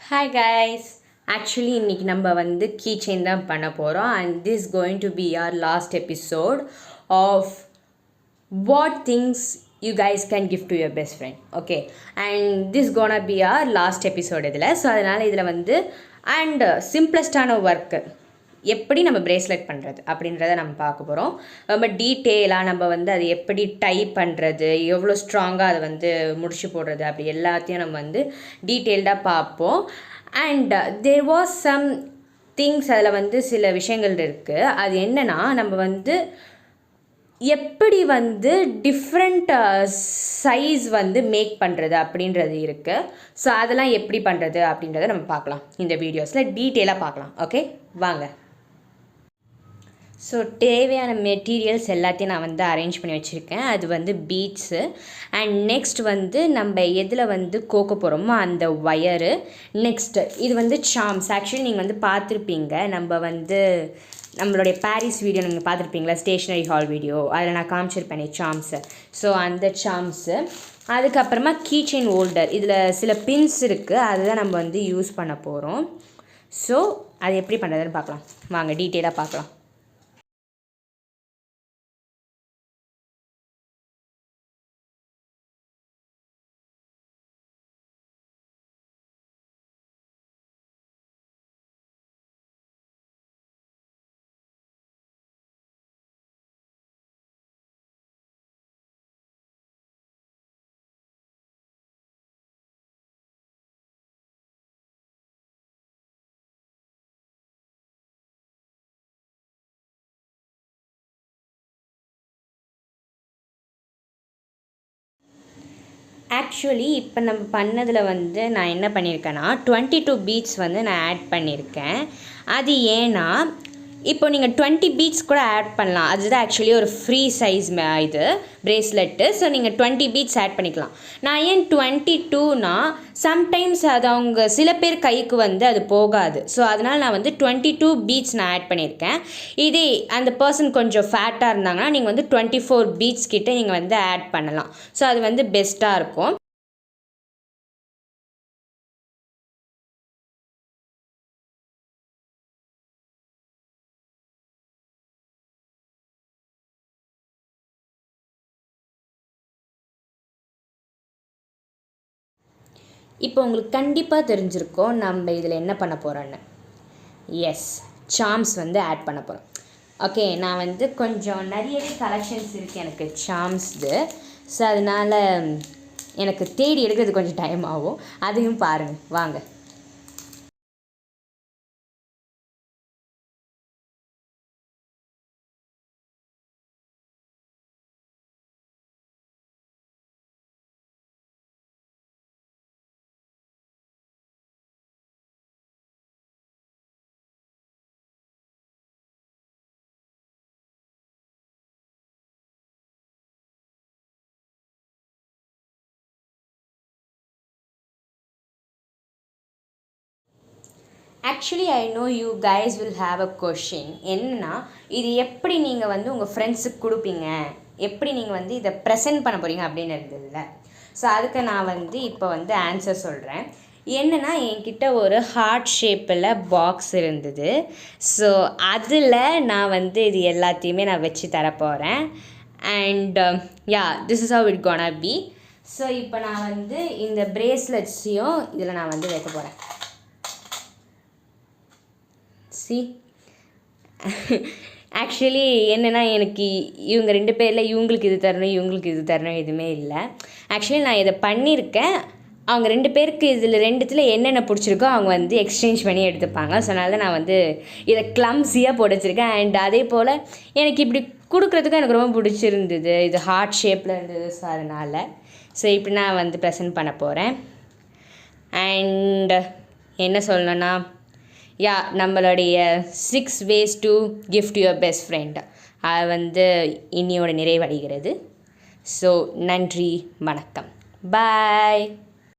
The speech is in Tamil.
Hi guys, actually இன்னைக்கு நம்ம வந்து keychain தான் பண்ண போகிறோம் and this is going to be our last episode of what things you guys can give to your best friend. Okay, and this gonna be our last episode இதில். ஸோ அதனால் இதில் வந்து and simplesட்டான ஒர்க்கு எப்படி நம்ம பிரேஸ்லெட் பண்ணுறது அப்படின்றத நம்ம பார்க்க போகிறோம். ரொம்ப டீட்டெயிலாக நம்ம வந்து அது எப்படி டை பண்ணுறது, எவ்வளோ ஸ்ட்ராங்காக அதை வந்து முடிச்சு போடுறது, அப்படி எல்லாத்தையும் நம்ம வந்து டீட்டெயில்டாக பார்ப்போம். And there was some things, அதில் வந்து சில விஷயங்கள் இருக்குது. அது என்னென்னா, நம்ம வந்து எப்படி வந்து டிஃப்ரெண்ட் சைஸ் வந்து மேக் பண்ணுறது அப்படின்றது இருக்குது. ஸோ அதெல்லாம் எப்படி பண்ணுறது அப்படின்றத நம்ம பார்க்கலாம் இந்த வீடியோஸில் டீட்டெயிலாக பார்க்கலாம். ஓகே, வாங்க. ஸோ தேவையான மெட்டீரியல்ஸ் எல்லாத்தையும் நான் வந்து அரேஞ்ச் பண்ணி வச்சுருக்கேன். அது வந்து பீட்ஸு அண்ட் நெக்ஸ்ட் வந்து நம்ம எதில் வந்து கோக்க போகிறோமோ அந்த ஒயரு. நெக்ஸ்ட்டு இது வந்து சாம்ஸ். ஆக்சுவலி நீங்கள் வந்து பார்த்துருப்பீங்க, நம்ம வந்து நம்மளுடைய பாரிஸ் வீடியோ நீங்கள் பார்த்துருப்பீங்களா, ஸ்டேஷ்னரி ஹால் வீடியோ, அதில் நான் காமிச்சிருப்பேனே சாம்ஸு. ஸோ அந்த சாம்ஸு, அதுக்கப்புறமா கீச்செயின் ஹோல்டர். இதில் சில பின்ஸ் இருக்குது, அதுதான் நம்ம வந்து யூஸ் பண்ண போகிறோம். ஸோ அது எப்படி பண்ணுறதுன்னு பார்க்கலாம் வாங்க, டீட்டெயிலாக பார்க்கலாம். ஆக்சுவலி இப்போ நம்ம பண்ணதில் வந்து நான் என்ன பண்ணியிருக்கேன்னா 22 பீட்ஸ் வந்து நான் ஆட் பண்ணியிருக்கேன். அது ஏன்னா இப்போ நீங்கள் 20 பீட்ஸ் கூட ஆட் பண்ணலாம். அதுதான் ஆக்சுவலி ஒரு ஃப்ரீ சைஸ் இது பிரேஸ்லெட்டு. ஸோ நீங்கள் 20 பீட்ஸ் ஆட் பண்ணிக்கலாம். நான் ஏன் 22னா, சம்டைம்ஸ் அது அவங்க சில பேர் கைக்கு வந்து அது போகாது. ஸோ அதனால் நான் வந்து 22 பீட்ஸ் நான் ஆட் பண்ணியிருக்கேன். இதே அந்த பர்சன் கொஞ்சம் ஃபேட்டாக இருந்தாங்கன்னா நீங்கள் வந்து 24 பீட்ஸ் கிட்டே நீங்கள் வந்து ஆட் பண்ணலாம். ஸோ அது வந்து பெஸ்ட்டாக இருக்கும். இப்போ உங்களுக்கு கண்டிப்பாக தெரிஞ்சிருக்கோம் நம்ம இதில் என்ன பண்ண போகிறோன்னு. எஸ், சாம்ஸ் வந்து ஆட் பண்ண போகிறோம். ஓகே, நான் வந்து கொஞ்சம் நிறையவே கலெக்ஷன்ஸ் இருக்குது எனக்கு சாம்ஸ்து. ஸோ அதனால் எனக்கு தேடி எடுக்கிறது கொஞ்சம் டைம் ஆகும். அதையும் பாருங்கள் வாங்க. Actually I know you guys will have a question. என்னன்னா, இது எப்படி நீங்கள் வந்து உங்கள் ஃப்ரெண்ட்ஸுக்கு கொடுப்பீங்க, எப்படி நீங்கள் வந்து இதை ப்ரெசென்ட் பண்ண போகிறீங்க அப்படின்னு இருந்ததில்ல. ஸோ அதுக்கு நான் வந்து இப்போ வந்து ஆன்சர் சொல்கிறேன். என்னென்னா, என்கிட்ட ஒரு ஹார்ட் ஷேப்பில் பாக்ஸ் இருந்தது. ஸோ அதில் நான் வந்து இது எல்லாத்தையுமே நான் வச்சு தரப்போகிறேன். And yeah, this is how it gonna be. So இப்போ நான் வந்து இந்த பிரேஸ்லெட்ஸையும் இதில் நான் வந்து வைக்க போகிறேன். சி, ஆக்சுவலி என்னென்னா, எனக்கு இவங்க 2 பேரில் இவங்களுக்கு இது தரணும் இவங்களுக்கு இது தரணும் எதுவுமே இல்லை. ஆக்சுவலி நான் இதை பண்ணியிருக்கேன். அவங்க 2 பேருக்கு இதில் 2த்தில் என்னென்ன பிடிச்சிருக்கோ அவங்க வந்து எக்ஸ்சேஞ்ச் பண்ணி எடுத்துப்பாங்க. ஸோ அதனால தான் நான் வந்து இதை கிளம்ஸியாக போட்டு வச்சுருக்கேன். அண்ட் அதே போல் எனக்கு இப்படி கொடுக்குறதுக்கும் எனக்கு ரொம்ப பிடிச்சிருந்தது. இது ஹார்ட் ஷேப்பில் இருந்தது. ஸோ அதனால் இப்படி நான் வந்து ப்ரெசென்ட் பண்ண போகிறேன். அண்ட் என்ன சொல்லணுன்னா, யா, நம்மளுடைய 6 ways to gift your best friend அது வந்து இன்னியோட நிறைவடைகிறது. ஸோ நன்றி, வணக்கம், பாய்.